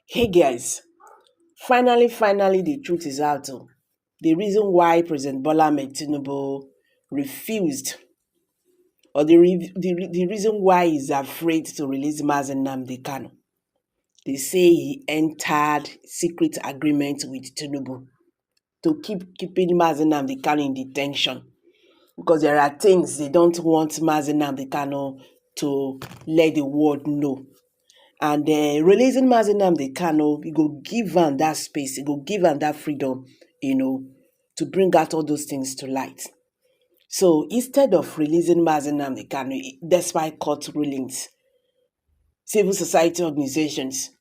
Hey guys, finally, the truth is out. The reason why President Bola Ahmed Tinubu refused, or the reason why he's afraid to release Mazi Nnamdi Kanu. They say he entered secret agreement with Tinubu to keeping Mazi Nnamdi Kanu in detention because there are things they don't want Mazi Nnamdi Kanu to let the world know. And releasing Mazi Nnamdi Kanu, it go give am that space, it go give am that freedom, to bring out all those things to light. So instead of releasing Mazi Nnamdi Kanu, despite court rulings, civil society organizations,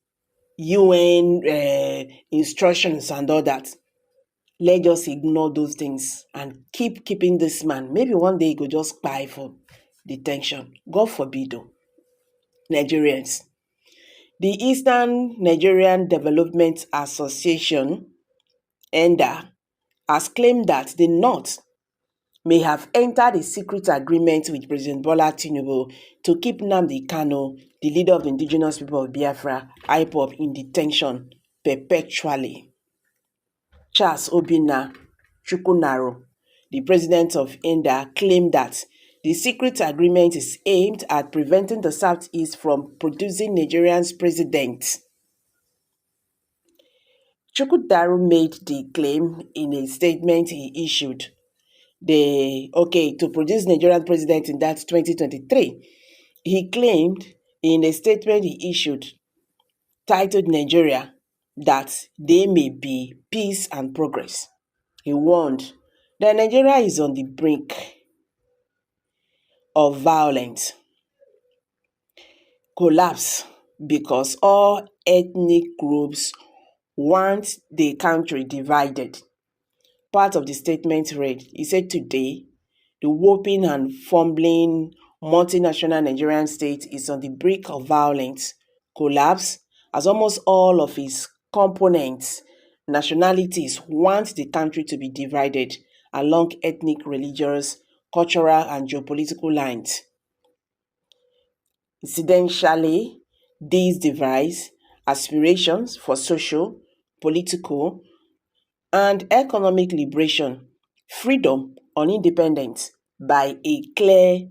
UN instructions and all that, let's just ignore those things and keeping this man. Maybe one day he go just buy for detention. God forbid, though. Nigerians. The Eastern Nigerian Development Association, ENDA, has claimed that the North may have entered a secret agreement with President Bola Tinubu to keep Nnamdi Kanu, the leader of the indigenous people of Biafra, IPOB, in detention perpetually. Charles Obinna Chukwunaro, the president of ENDA, claimed that the secret agreement is aimed at preventing the Southeast from producing Nigeria's president. Chukwunaro made the claim in a statement he issued to produce Nigerian president in that 2023. He claimed in a statement he issued titled Nigeria that there may be peace and progress. He warned that Nigeria is on the brink of violence, collapse, because all ethnic groups want the country divided. Part of the statement read, he said, today, the whopping and fumbling multinational Nigerian state is on the brink of violence, collapse, as almost all of its components, nationalities want the country to be divided along ethnic, religious, cultural, and geopolitical lines. Incidentally, these divides aspirations for social, political, and economic liberation, freedom or independence by a clear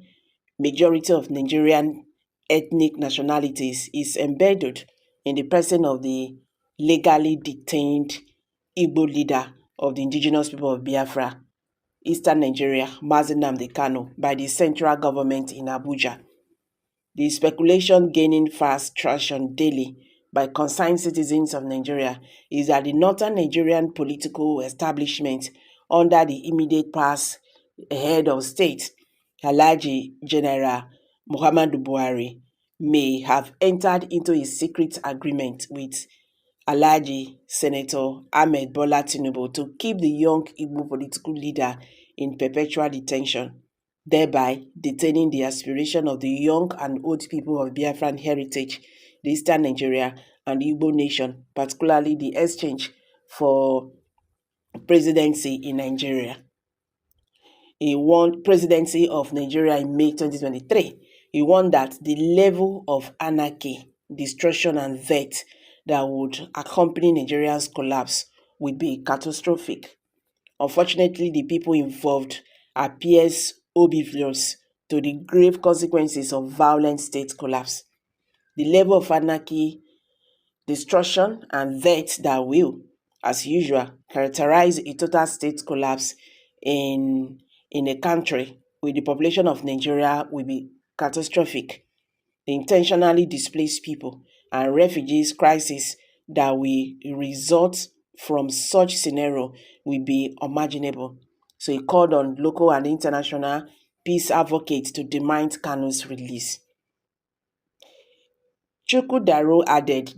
majority of Nigerian ethnic nationalities is embedded in the person of the legally detained Igbo leader of the indigenous people of Biafra, Eastern Nigeria, Mazi Nnamdi Kanu, by the central government in Abuja. The speculation gaining fast traction daily by concerned citizens of Nigeria is that the northern Nigerian political establishment under the immediate past head of state, Alhaji General Muhammadu Buhari, may have entered into a secret agreement with Alhaji Senator Ahmed Bola Tinubu to keep the young Igbo political leader in perpetual detention, thereby detaining the aspiration of the young and old people of Biafran heritage, the Eastern Nigeria and the Igbo nation, particularly the exchange for presidency in Nigeria. He won presidency of Nigeria in May 2023. He warned that the level of anarchy, destruction and death that would accompany Nigeria's collapse would be catastrophic. Unfortunately, the people involved appears oblivious to the grave consequences of violent state collapse. The level of anarchy, destruction, and death that will, as usual, characterize a total state collapse in a country with the population of Nigeria will be catastrophic. The intentionally displaced people and refugees crisis that will result from such scenario will be unimaginable. So he called on local and international peace advocates to demand Kanu'S release. Chukwudaro added,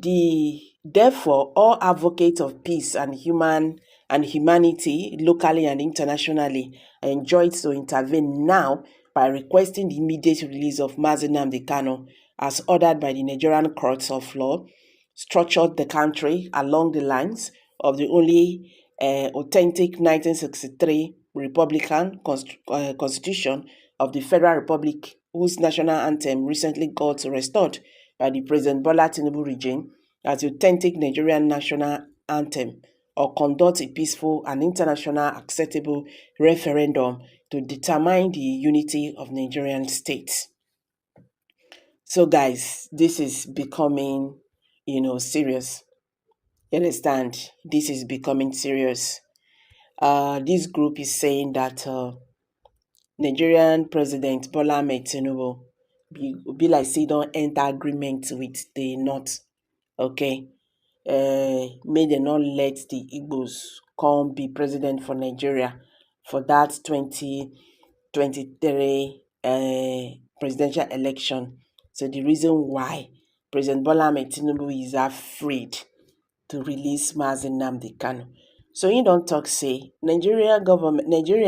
therefore, all advocates of peace and humanity, locally and internationally, are enjoined to intervene now by requesting the immediate release of Mazi Nnamdi Kanu, as ordered by the Nigerian courts of law, structured the country along the lines of the only authentic 1963 Republican Constitution of the Federal Republic, whose national anthem recently got restored by the President Bola Tinubu regime, as the authentic Nigerian national anthem, or conduct a peaceful and international acceptable referendum to determine the unity of Nigerian state. So guys, this is becoming, serious. You understand? This is becoming serious. This group is saying that Nigerian President Bola Ahmed Tinubu be like say don enter agreement with the North. Okay. May they not let the Igbos come be president for Nigeria for that 2023 presidential election. So the reason why President Bola Ahmed Tinubu is afraid to release Mazi Nnamdi Kanu. So he don't talk say Nigeria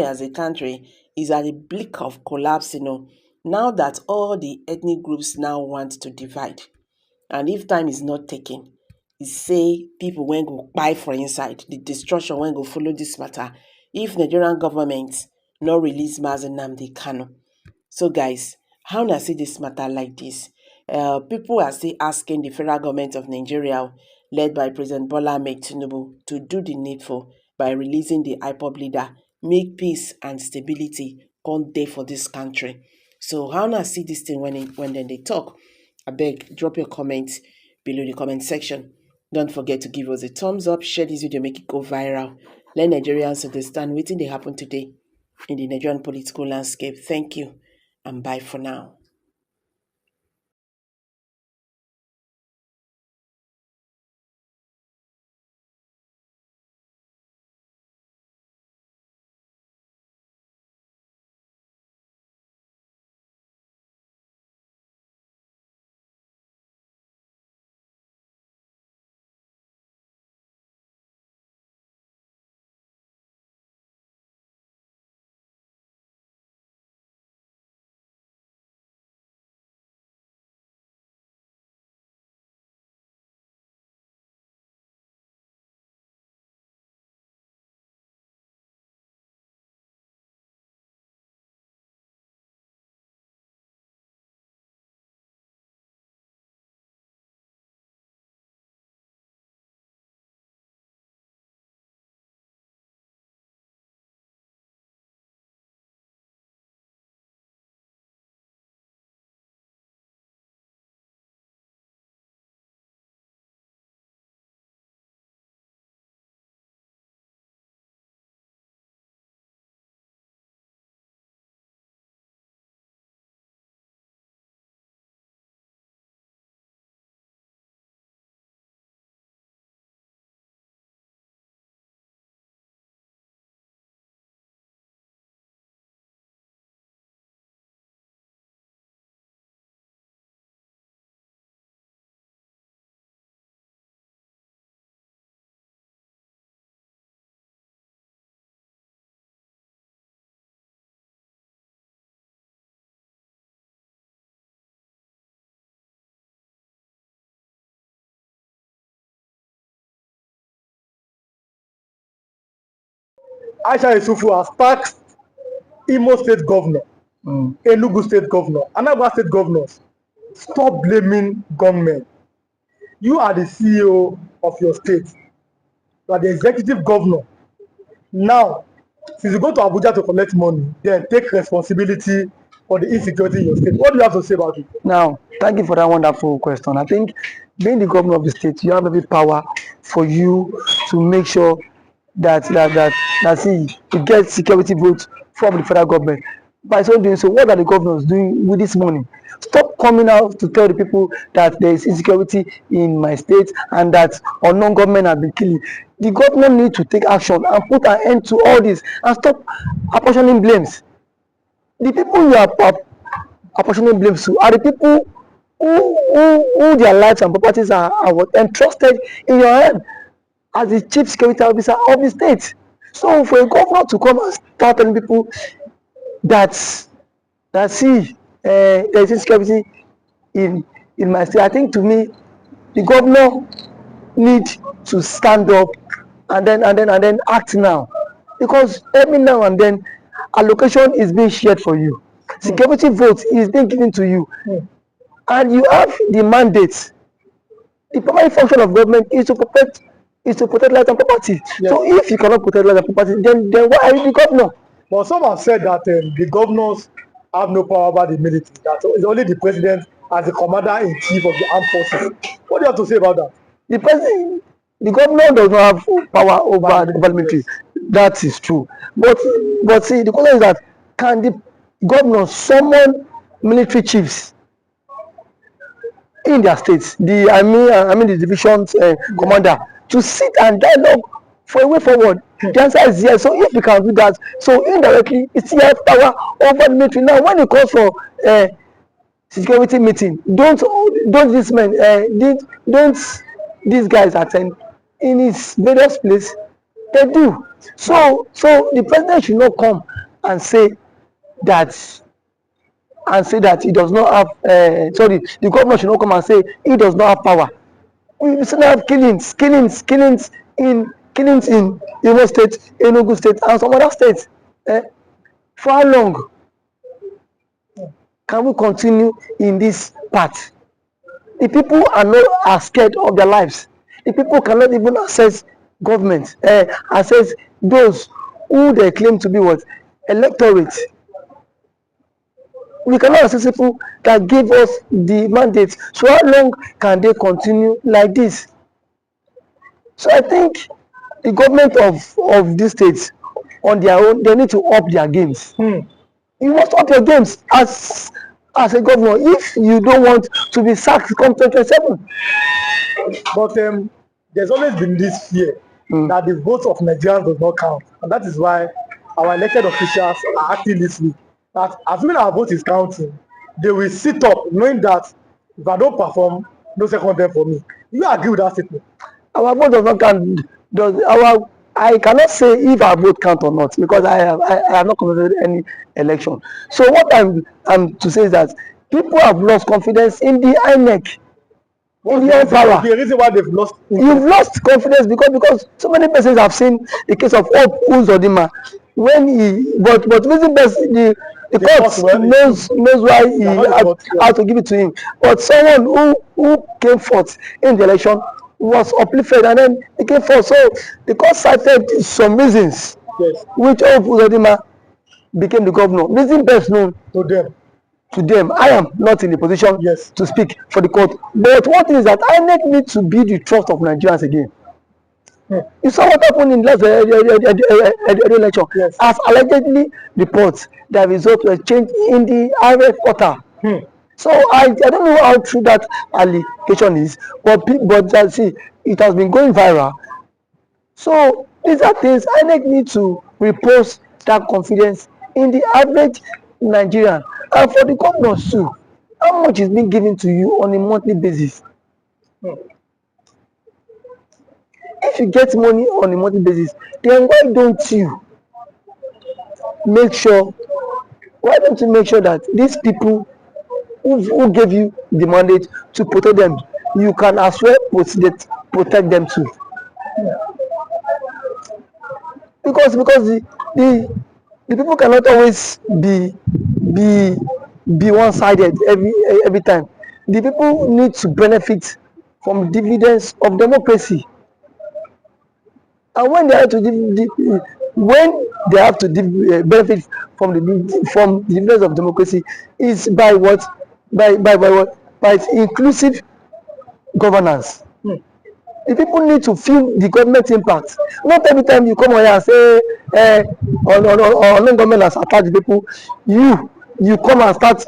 as a country is at the brink of collapse, now that all the ethnic groups now want to divide. And if time is not taken, he say people when go buy for inside, the destruction when go follow this matter. If Nigerian government not release Mazi Nnamdi Kanu. So guys, how na see this matter like this? People are still asking the federal government of Nigeria, led by President Bola Ahmed Tinubu, to do the needful by releasing the IPOB leader, make peace and stability come dey for this country. So how na see this thing when they talk? Abeg, drop your comments below the comment section. Don't forget to give us a thumbs up, share this video, make it go viral. Let Nigerians understand wetin dey happen today in the Nigerian political landscape. Thank you and bye for now. Aisha Yusufu has tasked Imo State Governor, Enugu State Governor, Anambra State Governors. Stop blaming gunmen. You are the CEO of your state. You are the executive governor. Now, since you go to Abuja to collect money, then take responsibility for the insecurity in your state. What do you have to say about it? Now, thank you for that wonderful question. I think being the governor of the state, you have every power for you to make sure that you get security votes from the federal government. By so doing so, what are the governors doing with this money? Stop coming out to tell the people that there is insecurity in my state and that unknown government have been killing. The government need to take action and put an end to all this and stop apportioning blames. The people you are apportioning blames to are the people who their lives and properties are entrusted in your hand as the chief security officer of the state. So for a governor to come and start telling people that see there is insecurity in my state, I think to me the governor need to stand up and then act now, because every now and then allocation is being shared for you, security vote is being given to you, and you have the mandate The primary function of government is to protect life and property. Yes. So if you cannot protect life and property, then why are you the governor? But some have said that the governors have no power over the military, that it's only the president as the commander-in-chief of the armed forces. What do you have to say about that? The president, the governor does not have power over the military. Yes. That is true. But see, the question is that can the governor summon military chiefs in their states, I mean the division's commander, to sit and dialogue for a way forward? The answer is yes. So if we can do that, so indirectly it's still have power over the military. Now when it calls for security meeting, don't this men don't these guys attend in his various place? They do. So the president should not come and say that he does not have sorry, the governor should not come and say he does not have power. We still have killings in Imo State, Enugu State, and some other states. For how long can we continue in this path? The people are scared of their lives. The people cannot even access government, access those who they claim to be what electorate. We cannot access people that give us the mandate. So how long can they continue like this? So I think the government of these states on their own, they need to up their games. You must up your games as a governor if you don't want to be sacked come 2027. But there's always been this fear that the votes of Nigerians does not count, and that is why our elected officials are acting this week. That assuming our vote is counting, they will sit up knowing that if I don't perform, no second term for me. Do you agree with that statement? Our vote does not count. I cannot say if our vote count or not because I have not conducted any election. So what I'm to say is that people have lost confidence in the INEC. The reason why they've lost You've lost confidence because so many persons have seen the case of Hope Uzodinma when but reason best the court knows why he had to give it to him. But someone who came forth in the election was uplifted and then he came forth. So the court cited some reasons which Hope Uzodinma became the governor. Reason best known to them. I am not in the position to speak for the court. But one thing is that INEC needs to be the trust of Nigerians again. You saw what happened in last election. As allegedly reports that result was changed in the RF portal. So I don't know how true that allegation is, but see, it has been going viral. So these are things INEC need to repose that confidence in the average Nigerian. And for the governors too, how much is being given to you on a monthly basis? If you get money on a monthly basis, then why don't you make sure that these people who gave you the mandate to protect them, you can as well protect them too? Because the people cannot always be one-sided every time. The people need to benefit from dividends of democracy. And when they have to benefit from the dividends of democracy is by what? By inclusive governance. The people need to feel the government impact. Not every time you come on here and say on government has attacked the people, you come and start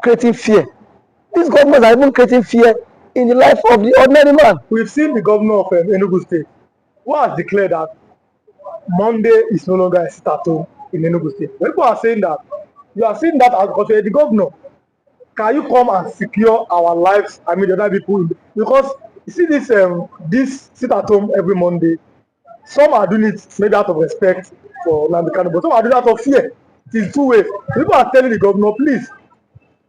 creating fear. These governments are even creating fear in the life of the ordinary man. We've seen the governor of Enugu State who has declared that Monday is no longer a sit-at-home in Enugu State. When people are saying that, you are seeing that as because the governor. Can you come and secure our lives? I mean, the other people, because you see this sit-at-home every Monday. Some are doing it maybe out of respect for Nnamdi Kanu, but some are doing it out of fear. It is two ways. People are telling the governor, please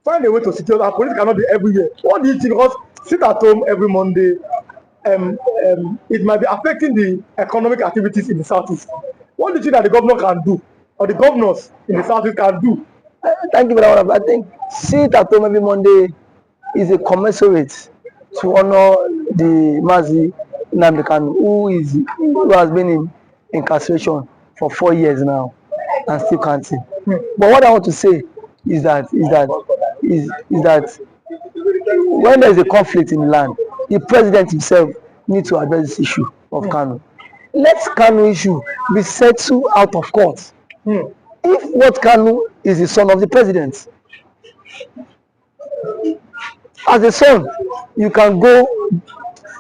find a way to secure that. Police cannot be everywhere. What do you think? Because sit at home every Monday, it might be affecting the economic activities in the southeast. What do you think that the governor can do, or the governors in the southeast can do? Thank you for that one. I think sit at home every Monday is a commensurate to honor the Mazi Nnamdi Kanu, who has been in incarceration for 4 years now and still counting. But what I want to say is that when there is a conflict in the land, the president himself needs to address this issue of Kanu. Let Kanu issue be settled out of court. If what Kanu is the son of the president, as a son, you can go,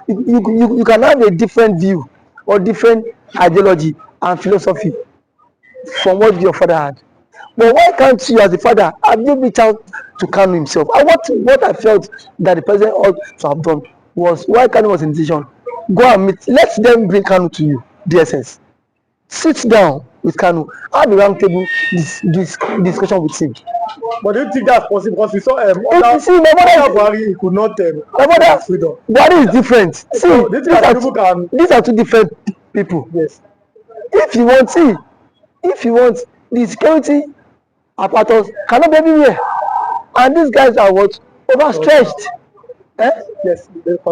you can have a different view or different ideology and philosophy from what your father had. But why can't you, as a father, have you reached out to Kanu himself? And what I felt that the president ought to have done was, why Kanu was in decision, go and meet, let them bring Kanu to you, DSS. Sit down with Kanu, have a round table discussion with him. But do you think that's possible? Because we saw See, my mother, Buhari, he could not my mother, freedom. Buhari is different. See, So, these are two different people. Yes. If you want the security apparatus cannot be everywhere, and these guys are what, overstretched. Yes.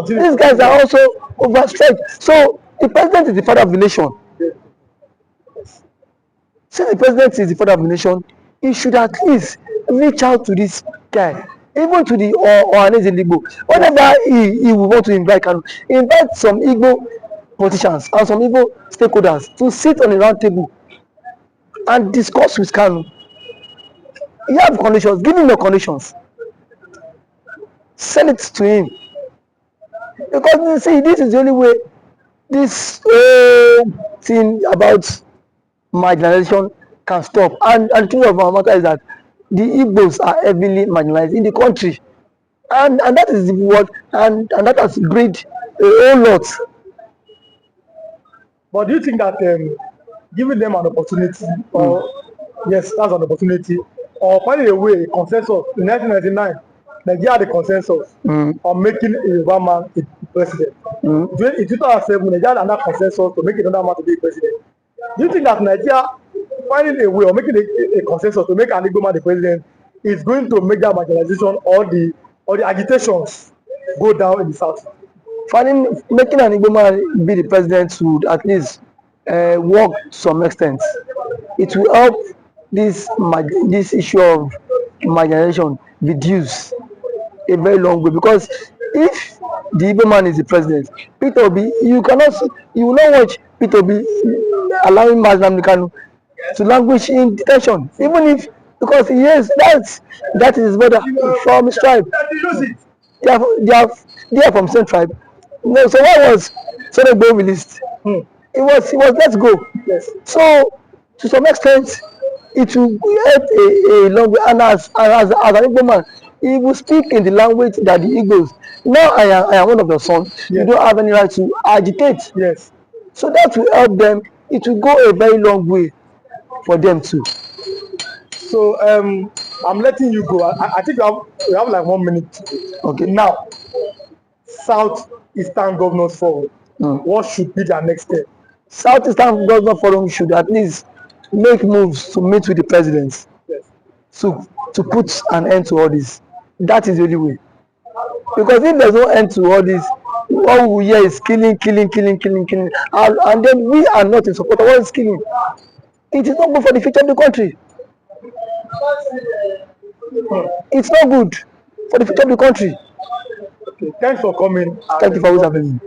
These guys are also overstretched. So the president is the father of the nation. Yes. Since the president is the father of the nation, he should at least reach out to this guy, even to the Ohanese in Igbo. Whenever he will want to invite some Igbo politicians and some Igbo stakeholders to sit on a round table and discuss with Kanu. You have conditions, give him your conditions. Send it to him. Because you see, this is the only way this thing about marginalization can stop. And the truth of our matter is that the Igbos are heavily marginalized in the country. And that is what, and that has breed a whole lot. But do you think that giving them an opportunity, or yes, that's an opportunity, or finding a way, a consensus in 1999, Nigeria had a consensus on making a Yoruba man a president. In 2007, Nigeria had another consensus to make another man to be a president. Do you think that Nigeria finding a way or making a consensus to make an Igbo man the president is going to make that marginalization or the agitations go down in the south? Making an Igbo man be the president would at least work to some extent. It will help this issue of marginalization reduce a very long way, because if the Igbo man is the president, Peter Obi, you will not watch Peter Obi allowing Mazi Nnamdi Kanu to languish in detention, even if, because yes, that is his brother from his tribe. They are from same tribe. No, so why was Tinubu released? It was let's go. Yes. So to some extent, it will help a long way. And as an Igbo man, he will speak in the language that the Igbos. Now I am one of the sons. Yes. You don't have any right to agitate. Yes. So that will help them. It will go a very long way for them too. So I'm letting you go. I think we have like 1 minute. Okay. Now, Southeastern Governors Forum. What should be their next step? Southeastern Governors Forum should at least make moves to meet with the presidents. Yes. To put an end to all this. That is the only way. Because if there's no end to all this, all we hear is killing. And then we are not in support of what is killing. It is not good for the future of the country. It's not good for the future of the country. Okay, thanks for coming. Thank you for having me.